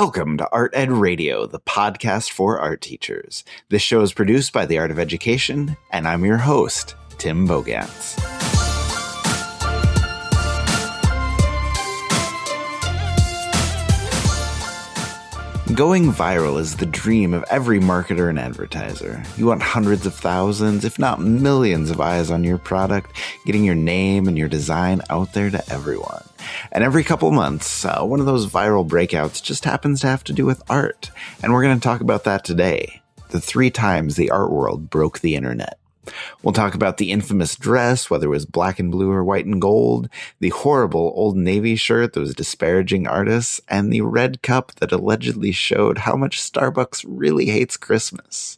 Welcome to Art Ed Radio, the podcast for art teachers. This show is produced by the Art of Education, and I'm your host, Tim Bogantz. Going viral is the dream of every marketer and advertiser. You want hundreds of thousands, if not millions of eyes on your product, getting your name and your design out there to everyone. And every couple months, one of those viral breakouts just happens to have to do with art. And we're going to talk about that today. The 3 times the art world broke the internet. We'll talk about the infamous dress, whether it was black and blue or white and gold, the horrible Old Navy shirt that was disparaging artists, and the red cup that allegedly showed how much Starbucks really hates Christmas.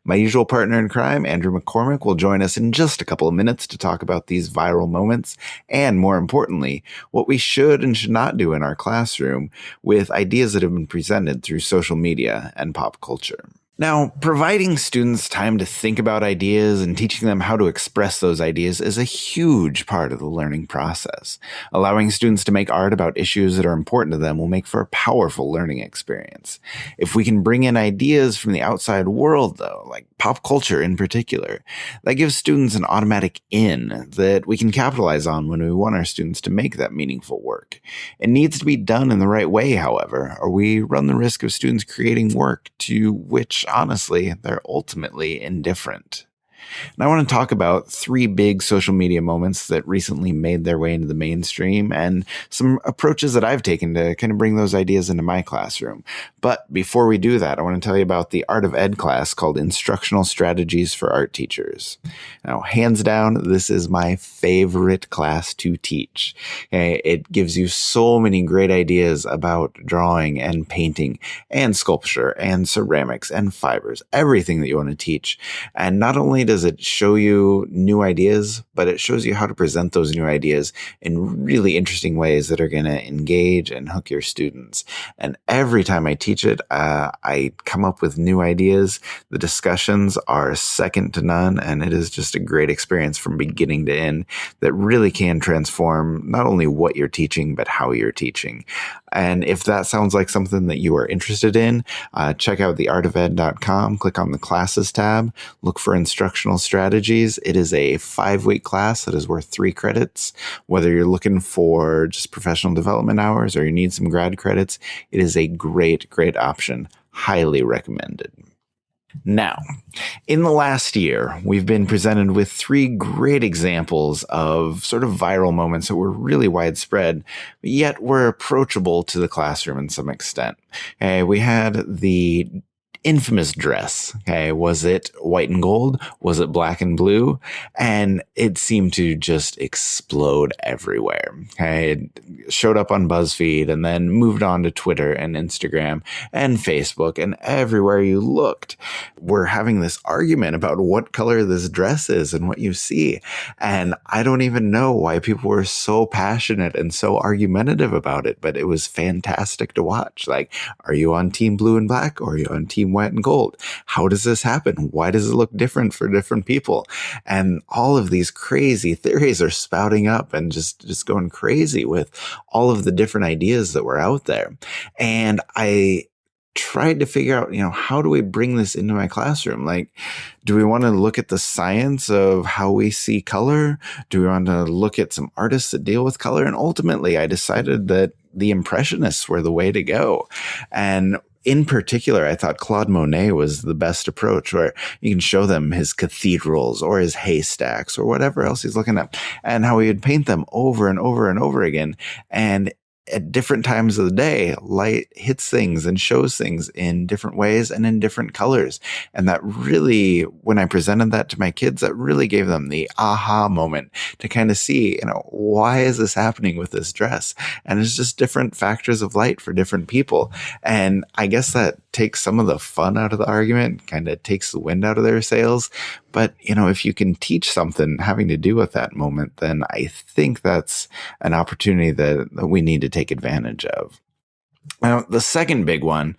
My usual partner in crime, Andrew McCormick, will join us in just a couple of minutes to talk about these viral moments and, more importantly, what we should and should not do in our classroom with ideas that have been presented through social media and pop culture. Now, providing students time to think about ideas and teaching them how to express those ideas is a huge part of the learning process. Allowing students to make art about issues that are important to them will make for a powerful learning experience. If we can bring in ideas from the outside world, though, like pop culture in particular, that gives students an automatic in that we can capitalize on when we want our students to make that meaningful work. It needs to be done in the right way, however, or we run the risk of students creating work to which honestly, they're ultimately indifferent. And I want to talk about 3 big social media moments that recently made their way into the mainstream and some approaches that I've taken to kind of bring those ideas into my classroom. But before we do that, I want to tell you about the Art of Ed class called Instructional Strategies for Art Teachers. Now, hands down, this is my favorite class to teach. It gives you so many great ideas about drawing and painting and sculpture and ceramics and fibers, everything that you want to teach. And not only does it show you new ideas, but it shows you how to present those new ideas in really interesting ways that are going to engage and hook your students. And every time I teach it, I come up with new ideas. The discussions are second to none, and it is just a great experience from beginning to end that really can transform not only what you're teaching, but how you're teaching. And if that sounds like something that you are interested in, check out theartofed.com, click on the classes tab, look for instructional strategies. It is a 5-week class that is worth 3 credits. Whether you're looking for just professional development hours or you need some grad credits, it is a great option. Highly recommended. Now, in the last year, we've been presented with 3 great examples of sort of viral moments that were really widespread, yet were approachable to the classroom in some extent. We had the infamous dress. Was it white and gold? Was it black and blue? And it seemed to just explode everywhere. It showed up on BuzzFeed and then moved on to Twitter and Instagram and Facebook, and everywhere you looked, we're having this argument about what color this dress is and what you see. And I don't even know why people were so passionate and so argumentative about it, but it was fantastic to watch. Like, are you on team blue and black, or are you on team white and gold? How does this happen? Why does it look different for different people? And all of these crazy theories are spouting up and just going crazy with all of the different ideas that were out there. And I tried to figure out, how do we bring this into my classroom? Like, do we want to look at the science of how we see color? Do we want to look at some artists that deal with color? And ultimately, I decided that the Impressionists were the way to go. And in particular, I thought Claude Monet was the best approach, where you can show them his cathedrals or his haystacks or whatever else he's looking at, and how he would paint them over and over and over again. And at different times of the day, light hits things and shows things in different ways and in different colors. And that really, when I presented that to my kids, that really gave them the aha moment to kind of see, why is this happening with this dress? And it's just different factors of light for different people. And I guess that takes some of the fun out of the argument, kind of takes the wind out of their sails. But, if you can teach something having to do with that moment, then I think that's an opportunity that we need to take advantage of. Now, the second big one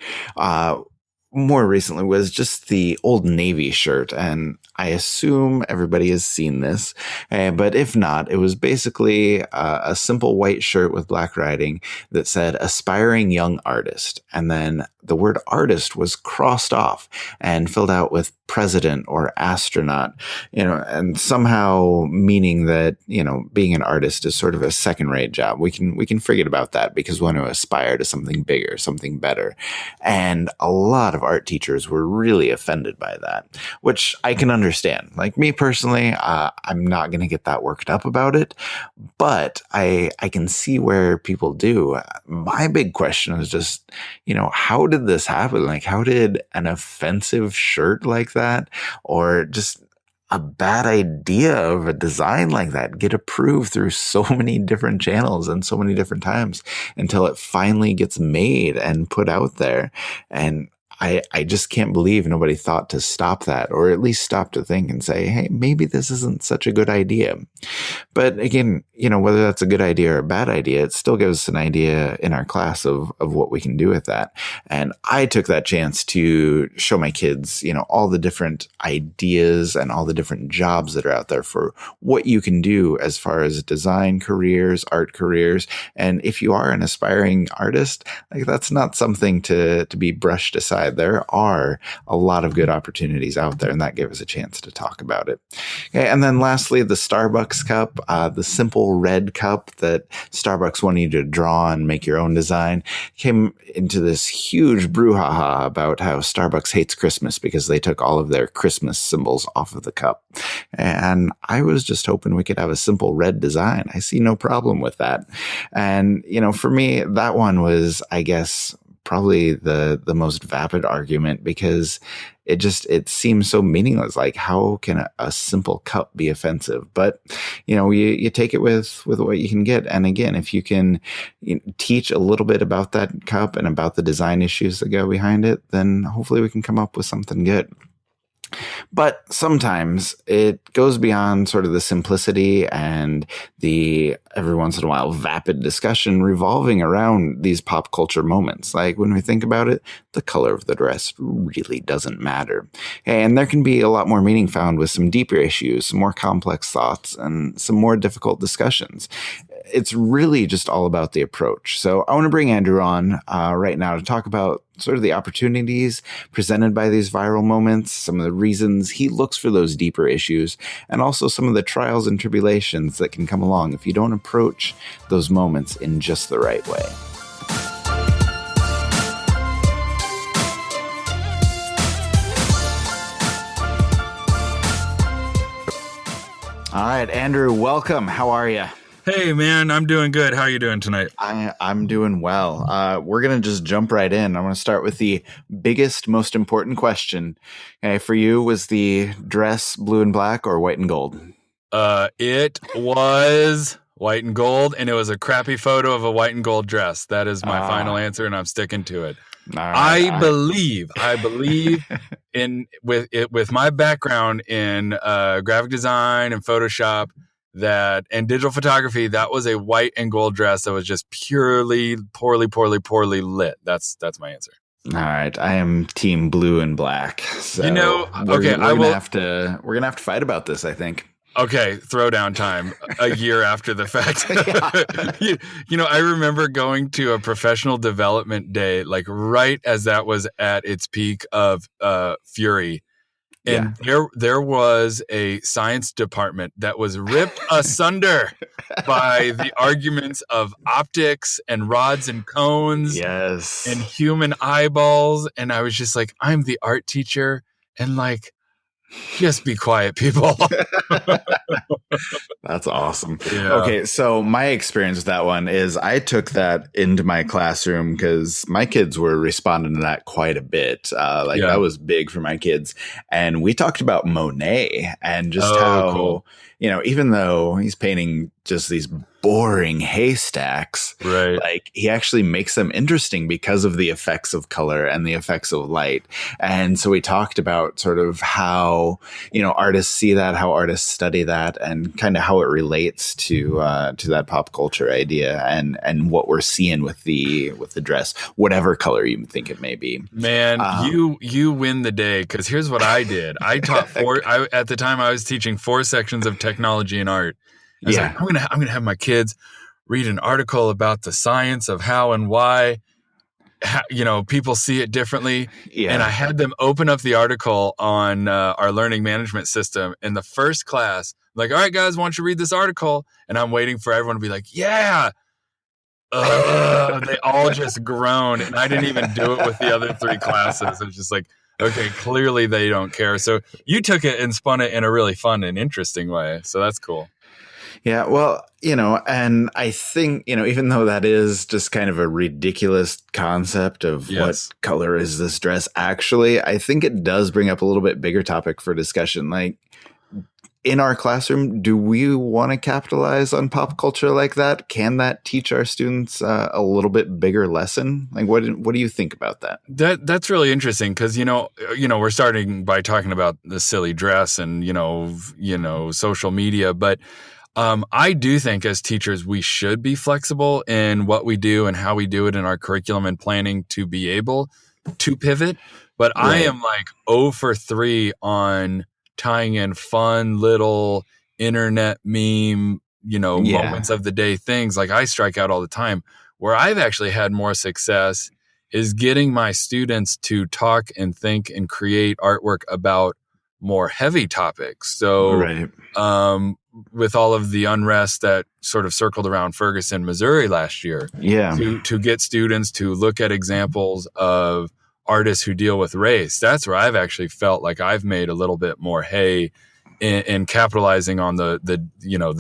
more recently was just the Old Navy shirt, and I assume everybody has seen this. But if not, it was basically a simple white shirt with black writing that said "Aspiring Young Artist," and then the word "artist" was crossed off and filled out with "president" or "astronaut," and somehow meaning that being an artist is sort of a second-rate job. We can forget about that because we want to aspire to something bigger, something better, and a lot of art teachers were really offended by that, which I can understand. Like me personally, I'm not going to get that worked up about it, but I can see where people do. My big question is just, how did this happen? Like, how did an offensive shirt like that, or just a bad idea of a design like that, get approved through so many different channels and so many different times until it finally gets made and put out there? And I just can't believe nobody thought to stop that, or at least stop to think and say, hey, maybe this isn't such a good idea. But again, whether that's a good idea or a bad idea, it still gives us an idea in our class of what we can do with that. And I took that chance to show my kids, all the different ideas and all the different jobs that are out there for what you can do as far as design careers, art careers. And if you are an aspiring artist, like that's not something to be brushed aside. There are a lot of good opportunities out there, and that gave us a chance to talk about it. Okay, and then lastly, the Starbucks cup, the simple red cup that Starbucks wanted you to draw and make your own design, came into this huge brouhaha about how Starbucks hates Christmas because they took all of their Christmas symbols off of the cup. And I was just hoping we could have a simple red design. I see no problem with that. And, for me, that one was, I guess, probably the most vapid argument, because it seems so meaningless. Like, how can a simple cup be offensive? But you take it with what you can get. And again, if you can teach a little bit about that cup and about the design issues that go behind it, then hopefully we can come up with something good. But sometimes it goes beyond sort of the simplicity and the every once in a while vapid discussion revolving around these pop culture moments. Like when we think about it, the color of the dress really doesn't matter. And there can be a lot more meaning found with some deeper issues, some more complex thoughts, and some more difficult discussions. It's really just all about the approach. So I want to bring Andrew on right now to talk about sort of the opportunities presented by these viral moments, some of the reasons he looks for those deeper issues, and also some of the trials and tribulations that can come along if you don't approach those moments in just the right way. All right, Andrew, welcome. How are you? Hey, man, I'm doing good. How are you doing tonight? I'm doing well. We're going to just jump right in. I'm going to start with the biggest, most important question. Okay, for you, was the dress blue and black or white and gold? It was white and gold, and it was a crappy photo of a white and gold dress. That is my final answer, and I'm sticking to it. Right, I believe in with my background in graphic design and Photoshop, and digital photography, that was a white and gold dress that was just purely poorly lit. That's my answer. All right, I am team blue and black. So we're gonna have to fight about this, I think. Okay, throwdown time a year after the fact. I remember going to a professional development day, like right as that was at its peak of fury. And there was a science department that was ripped asunder by the arguments of optics and rods and cones and human eyeballs. And I was just like, I'm the art teacher. And like, just be quiet, people. That's awesome. Yeah. Okay, so my experience with that one is I took that into my classroom because my kids were responding to that quite a bit. That was big for my kids. And we talked about Monet and just how, even though he's painting just these boring haystacks, Right. like he actually makes them interesting because of the effects of color and the effects of light. And so we talked about sort of how, artists see that, how artists study that, and kind of how it relates to that pop culture idea and what we're seeing with the dress, whatever color you think it may be. Man, you win the day, because here's what I did. I taught at the time I was teaching 4 sections of technology and art. I was like, I'm gonna have my kids read an article about the science of how and why people see it differently. Yeah. And I had them open up the article on our learning management system in the first class. Like, all right, guys, why don't you read this article? And I'm waiting for everyone to be like, yeah. They all just groaned, and I didn't even do it with the other 3 classes. It was just like, okay, clearly they don't care. So you took it and spun it in a really fun and interesting way. So that's cool. Yeah, well, and I think, even though that is just kind of a ridiculous concept of what color is this dress, actually, I think it does bring up a little bit bigger topic for discussion. Like, in our classroom, do we want to capitalize on pop culture like that? Can that teach our students a little bit bigger lesson? Like, what do you think about that? That's really interesting, because we're starting by talking about the silly dress and social media, but I do think as teachers we should be flexible in what we do and how we do it in our curriculum and planning to be able to pivot. But right. I am like 0 for 3 on tying in fun little internet meme, moments of the day things. Like, I strike out all the time. Where I've actually had more success is getting my students to talk and think and create artwork about more heavy topics. So right. With all of the unrest that sort of circled around Ferguson, Missouri last year, to get students to look at examples of artists who deal with race, that's where I've actually felt like I've made a little bit more hay in capitalizing on the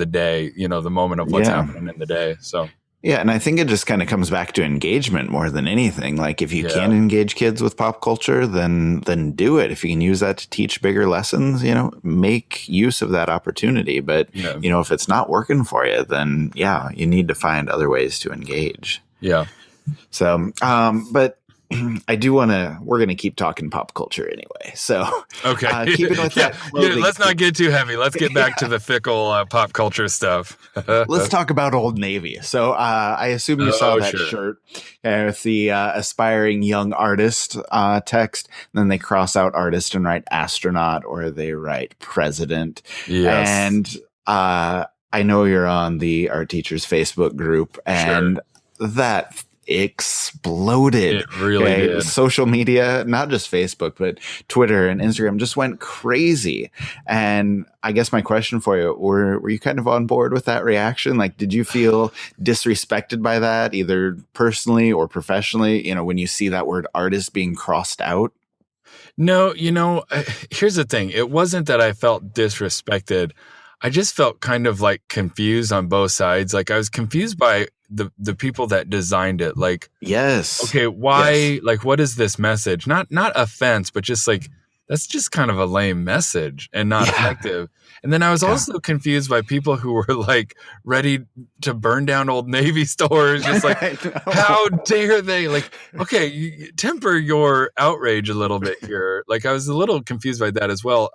day, the moment of what's happening in the day. So. Yeah, and I think it just kind of comes back to engagement more than anything. Like, if you can engage kids with pop culture, then do it. If you can use that to teach bigger lessons, make use of that opportunity. But, if it's not working for you, then, you need to find other ways to engage. Yeah. So, but I do want to, we're going to keep talking pop culture anyway. So, okay. Keeping with that. Let's not get too heavy. Let's get back to the fickle pop culture stuff. Let's talk about Old Navy. So, I assume you saw that shirt with the aspiring young artist text. And then they cross out artist and write astronaut, or they write president. Yes. And I know you're on the Art Teachers Facebook group, and that exploded. It really did. Social media, not just Facebook, but Twitter and Instagram just went crazy. And I guess my question for you, were you kind of on board with that reaction? Like, did you feel disrespected by that, either personally or professionally, when you see that word artist being crossed out? No, here's the thing. It wasn't that I felt disrespected. I just felt kind of like confused on both sides. Like, I was confused by the people that designed it. Like, okay, why, like, what is this message? Not offense, but just like, that's just kind of a lame message and not effective. And then I was also confused by people who were like ready to burn down Old Navy stores. Just like, how dare they? Like, okay, temper your outrage a little bit here. Like, I was a little confused by that as well.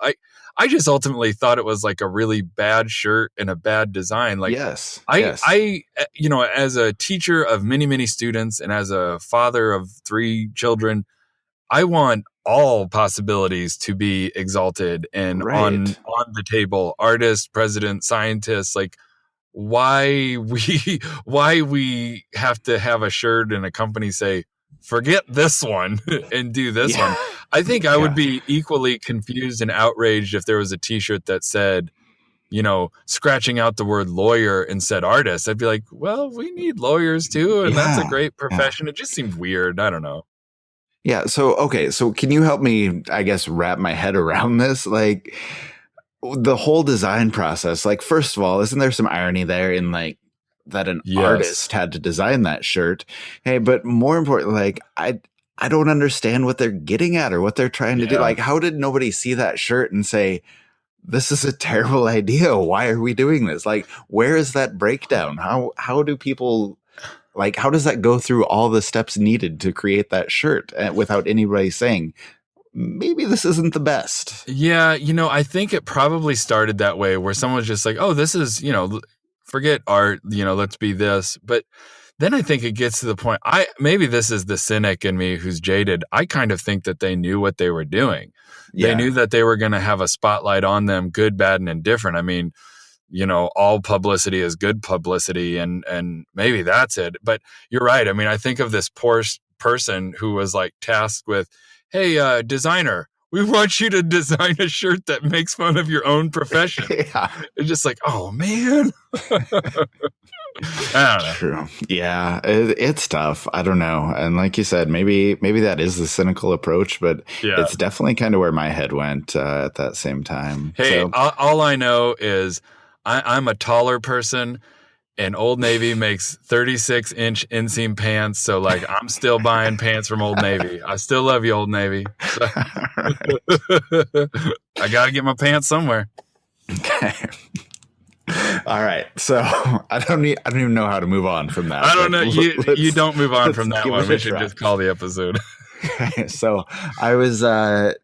I just ultimately thought it was like a really bad shirt and a bad design. Like, I as a teacher of many, many students and as a father of 3 children, I want all possibilities to be exalted and on the table. Artists, president, scientists, like, why we have to have a shirt and a company say, forget this one and do this one. I think I would be equally confused and outraged if there was a t-shirt that said, scratching out the word lawyer and said artist. I'd be like, well, we need lawyers too. And that's a great profession. It just seemed weird. I don't know. Yeah. So, okay. So can you help me, I guess, wrap my head around this? Like, the whole design process, like, first of all, isn't there some irony there in like that an artist had to design that shirt? Hey, but more importantly, like, I don't understand what they're getting at or what they're trying to do. Like, how did nobody see that shirt and say, this is a terrible idea. Why are we doing this? Like, where is that breakdown? How do people, like, how does that go through all the steps needed to create that shirt without anybody saying, maybe this isn't the best? Yeah, I think it probably started that way where someone was just like, oh, this is, forget art, let's be this. But then I think it gets to the point, maybe this is the cynic in me who's jaded. I kind of think that they knew what they were doing. They knew that they were going to have a spotlight on them, good, bad, and indifferent. I mean, all publicity is good publicity, and maybe that's it. But you're right. I mean, I think of this poor person who was like tasked with, hey, designer, we want you to design a shirt that makes fun of your own profession. Yeah. It's just like, oh man. I don't know. True. Yeah, it's tough. I don't know. And like you said, maybe that is the cynical approach, but it's definitely kind of where my head went at that same time. Hey, all I know is I'm a taller person, and Old Navy makes 36-inch inseam pants. So like, I'm still buying pants from Old Navy. I still love you, Old Navy. So, I got to get my pants somewhere. Okay. All right. So I don't even know how to move on from that. I don't know. You don't move on from that one. We should just call the episode. So I was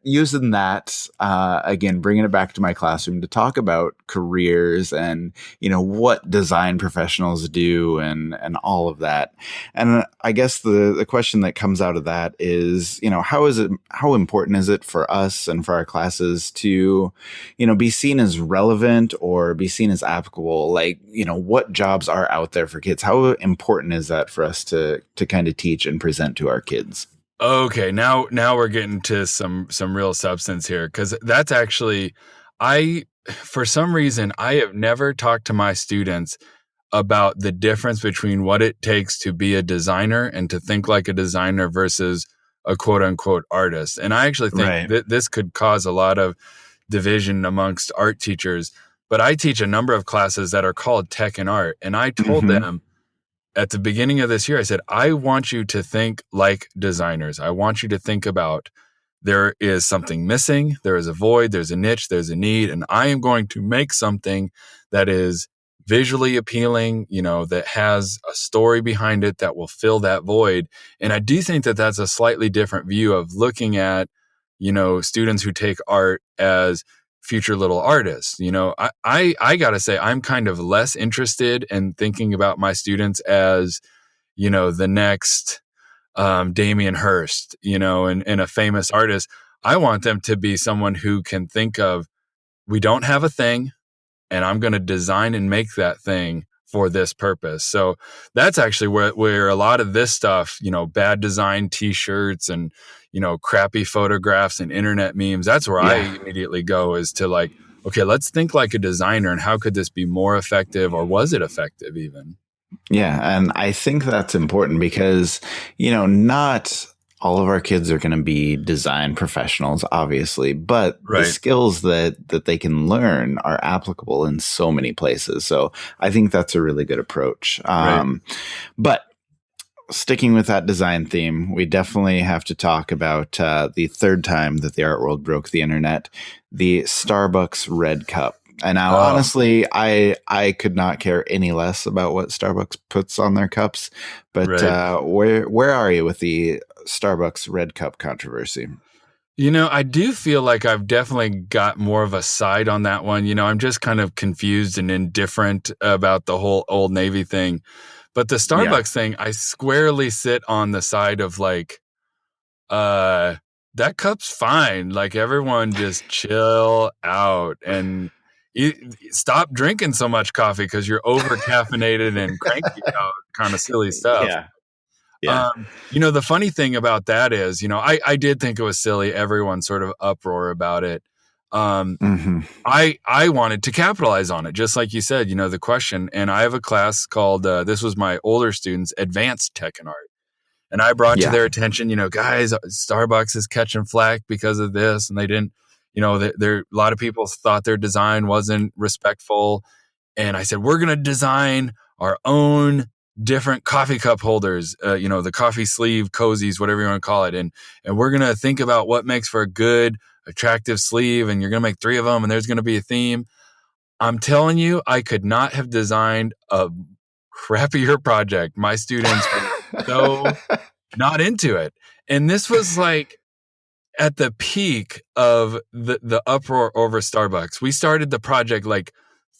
using that, again, bringing it back to my classroom to talk about careers and, what design professionals do and all of that. And I guess the question that comes out of that is, how important is it for us and for our classes to, be seen as relevant or be seen as applicable? Like, what jobs are out there for kids? How important is that for us to kind of teach and present to our kids? Okay, now we're getting to some real substance here, because that's actually, for some reason, I have never talked to my students about the difference between what it takes to be a designer and to think like a designer versus a quote unquote artist. And I actually think that this could cause a lot of division amongst art teachers. But I teach a number of classes that are called tech and art. And I told them, at the beginning of this year, I said, I want you to think like designers. I want you to think about, there is something missing, there is a void, there's a niche, there's a need, and I am going to make something that is visually appealing, that has a story behind it that will fill that void. And I do think that that's a slightly different view of looking at, students who take art as future little artists. I gotta say, I'm kind of less interested in thinking about my students as, the next Damien Hirst, and a famous artist. I want them to be someone who can think of, we don't have a thing, and I'm going to design and make that thing for this purpose. So that's actually where a lot of this stuff, bad design t-shirts and, crappy photographs and internet memes, that's where I immediately go, is to like, okay, let's think like a designer, and how could this be more effective, or was it effective even? Yeah. And I think that's important because, not all of our kids are going to be design professionals, obviously, but the skills that they can learn are applicable in so many places. So I think that's a really good approach. But sticking with that design theme, we definitely have to talk about the third time that the art world broke the internet, the Starbucks Red Cup. And now, honestly, I could not care any less about what Starbucks puts on their cups. But where are you with the Starbucks Red Cup controversy? I do feel like I've definitely got more of a side on that one. I'm just kind of confused and indifferent about the whole Old Navy thing. But the Starbucks thing, I squarely sit on the side of like, that cup's fine. Like, everyone just chill out and stop drinking so much coffee because you're over caffeinated and cranky about kind of silly stuff. The funny thing about that is, I did think it was silly. Everyone sort of uproar about it. I wanted to capitalize on it, just like you said, the question. And I have a class called, this was my older students, Advanced Tech and Art. And I brought to their attention, guys, Starbucks is catching flack because of this. And they didn't, a lot of people thought their design wasn't respectful. And I said, we're going to design our own different coffee cup holders, the coffee sleeve cozies, whatever you want to call it. And we're going to think about what makes for a good, attractive sleeve. And you're going to make 3 of them and there's going to be a theme. I'm telling you, I could not have designed a crappier project. My students were so not into it. And this was like at the peak of the uproar over Starbucks. We started the project like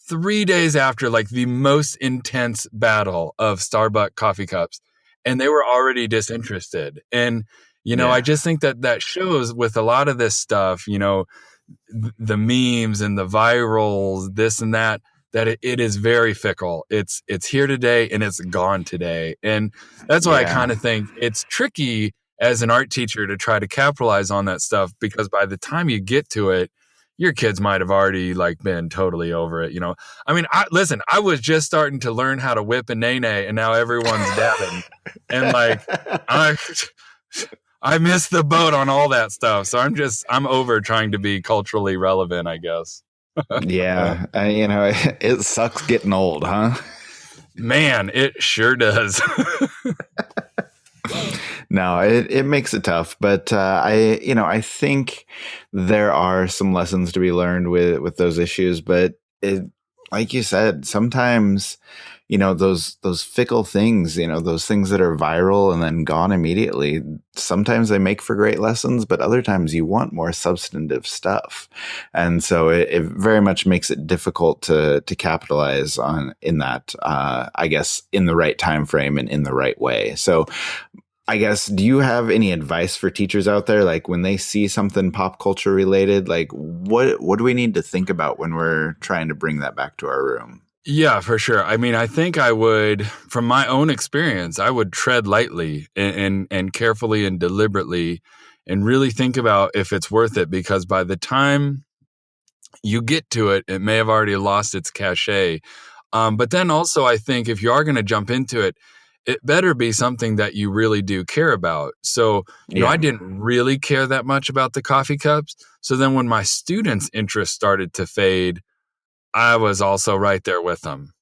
3 days after like the most intense battle of Starbucks coffee cups, and they were already disinterested. And, I just think that shows with a lot of this stuff, the memes and the virals, this and that it is very fickle. It's here today and it's gone today. And that's why I kind of think it's tricky as an art teacher to try to capitalize on that stuff, because by the time you get to it, your kids might have already like been totally over it. I mean, I was just starting to learn how to whip a nay-nay and now everyone's dabbing. And like, I missed the boat on all that stuff. So I'm over trying to be culturally relevant, I guess. Yeah. It sucks getting old, huh? Man, it sure does. No, it makes it tough, but I think there are some lessons to be learned with those issues. But like you said, sometimes those fickle things, those things that are viral and then gone immediately. Sometimes they make for great lessons, but other times you want more substantive stuff, and so it very much makes it difficult to capitalize in that. I guess in the right time frame and in the right way. So. I guess, do you have any advice for teachers out there? Like when they see something pop culture related, like what do we need to think about when we're trying to bring that back to our room? Yeah, for sure. I mean, I think I would, from my own experience, I would tread lightly and carefully and deliberately and really think about if it's worth it, because by the time you get to it, it may have already lost its cachet. But then also, I think if you are going to jump into it, it better be something that you really do care about. So, I didn't really care that much about the coffee cups. So then when my students' interest started to fade, I was also right there with them,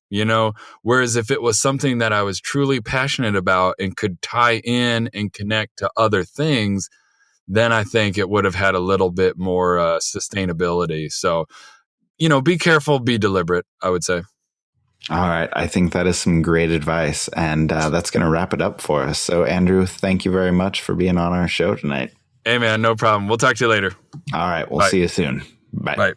whereas if it was something that I was truly passionate about and could tie in and connect to other things, then I think it would have had a little bit more sustainability. So, be careful, be deliberate, I would say. All right. I think that is some great advice. And that's going to wrap it up for us. So, Andrew, thank you very much for being on our show tonight. Hey, man, no problem. We'll talk to you later. All right. We'll see you soon. Bye. Bye.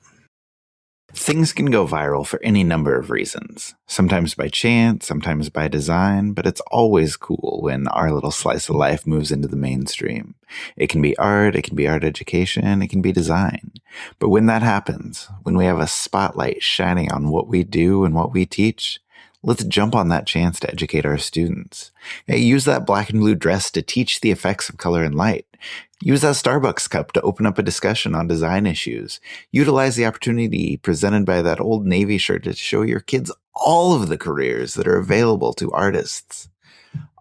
Things can go viral for any number of reasons, sometimes by chance, sometimes by design, but it's always cool when our little slice of life moves into the mainstream. It can be art, it can be art education, it can be design. But when that happens, when we have a spotlight shining on what we do and what we teach, let's jump on that chance to educate our students. Hey, use that black and blue dress to teach the effects of color and light. Use that Starbucks cup to open up a discussion on design issues. Utilize the opportunity presented by that Old Navy shirt to show your kids all of the careers that are available to artists.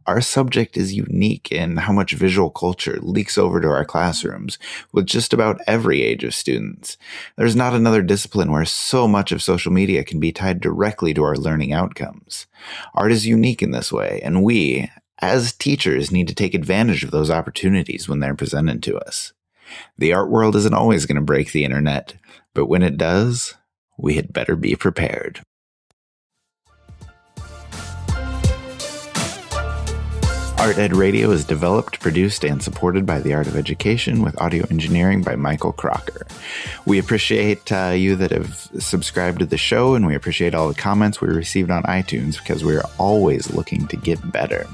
Our subject is unique in how much visual culture leaks over to our classrooms with just about every age of students. There's not another discipline where so much of social media can be tied directly to our learning outcomes. Art is unique in this way, and we, as teachers, need to take advantage of those opportunities when they're presented to us. The art world isn't always going to break the internet, but when it does, we had better be prepared. Art Ed Radio is developed, produced, and supported by the Art of Education with audio engineering by Michael Crocker. We appreciate you that have subscribed to the show, and we appreciate all the comments we received on iTunes because we're always looking to get better.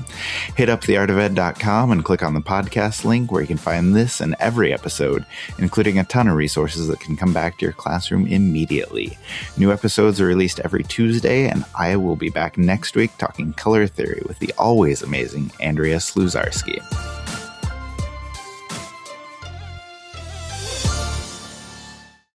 Hit up theartofed.com and click on the podcast link where you can find this and every episode, including a ton of resources that can come back to your classroom immediately. New episodes are released every Tuesday, and I will be back next week talking color theory with the always amazing Andrea Sluzarski.